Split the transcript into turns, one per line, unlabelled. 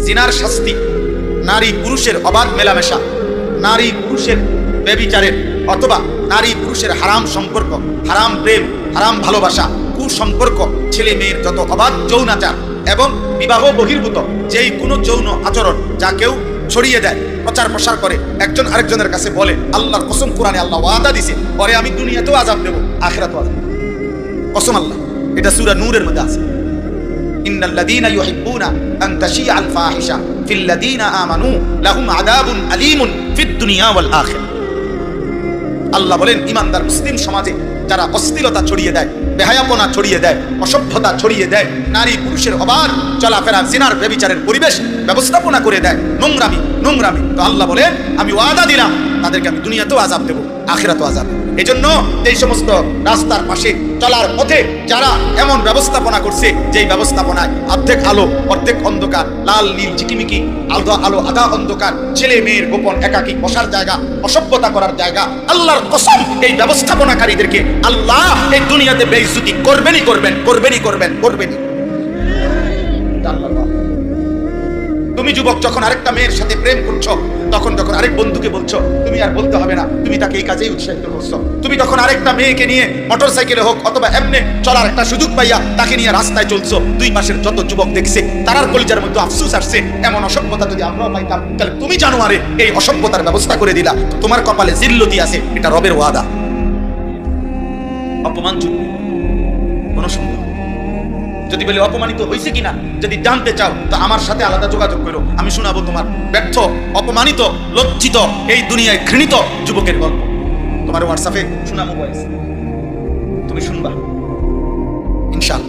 জিনার শাস্তি, নারী পুরুষের অবাধ মেলামেশা, নারী পুরুষের ব্যভিচারের অথবা নারী পুরুষের হারাম সম্পর্ক, হারাম প্রেম, হারাম ভালোবাসা, কুসম্পর্ক, ছেলে মেয়ের যত অবাধ যৌনাচার এবং বিবাহ বহির্ভূত যেই কোনো যৌন আচরণ যা কেউ ছড়িয়ে দেয়, প্রচার প্রসার করে, একজন আরেকজনের কাছে বলে, আল্লাহর কসম, কোরআনে আল্লাহ ওয়াদা দিছে, পরে আমি দুনিয়াতেও আযাব দেব, আখিরাতেও আযাব, কসম আল্লাহ। এটা সূরা নূরের মধ্যে আছে, ইন্নাল্লাযীনা ইউহিব্বুনা আন তাশিআল ফাহিশা ফিল্লাযীনা আমানু লাহুম আযাবুন আলীমুন ফিদ দুনিয়া ওয়াল আখিরাহ। আল্লাহ বলেন, ইমানদার মুসলিম সমাজে যারা অশ্লীলতা ছড়িয়ে দেয়, বেহায়াপনা ছড়িয়ে দেয়, অসভ্যতা ছড়িয়ে দেয়, নারী পুরুষের অবাধ চলাফেরা, জিনার ব্যভিচারের পরিবেশ ব্যবস্থাপনা করে দেয়, নোংরামি, তো আল্লাহ বলেন, আমি ওয়াদা দিলাম তাদেরকে আমি দুনিয়াতেও আযাব দেব, আখিরাতেও আযাব। এজন্য এই সমস্ত রাস্তার পাশে চলার পথে যারা এমন ব্যবস্থাপনা করছে, যেই ব্যবস্থাপনায় অর্ধেক আলো অর্ধেক অন্ধকার, লাল নীল চিকিমিকি, আলো আধা অন্ধকার, ছেলে মেয়ের গোপন একাকী বসার জায়গা, অসভ্যতা করার জায়গা, আল্লাহর কসম এই ব্যবস্থাপনাকারীদেরকে আল্লাহ এই দুনিয়াতে বেইজ্জতি করবেনই। তুমি যুবক যখন আরেকটা মেয়ের সাথে প্রেম করছো, তখন আরেক বন্ধুকে বলছো, তুমি আর বলতে হবে না, তুমি তাকে এই কাজেই উৎসাহিত করছো। তুমি তখন আরেকটা মেয়েকে নিয়ে মোটর সাইকেলে হোক অথবা এমনি চলার একটা সুযোগ পাইয়া তাকে নিয়ে রাস্তায় চলছো। দুই পাশের যত যুবক দেখছে তারার কলিজার মধ্যে আফসোস আসছে, এমন অসভ্যতা যদি আমরাও পাইতাম, তাহলে তুমি জানো আরে এই অসভ্যতার ব্যবস্থা করে দিলা, তোমার কপালে জিল্লতি আছে, এটা রবের ওয়াদা। অপমানযোগ্য কোন সুন্দর যদি বলে অপমানিত হয়েছে কিনা যদি জানতে চাও, তো আমার সাথে আলাদা যোগাযোগ করো, আমি শোনাবো তোমার ব্যর্থ, অপমানিত, লজ্জিত, এই দুনিয়ায় ঘৃণিত যুবকের গল্প। তোমার হোয়াটসঅ্যাপে শোনাবো, তুমি শুনবা ইনশাআল্লাহ।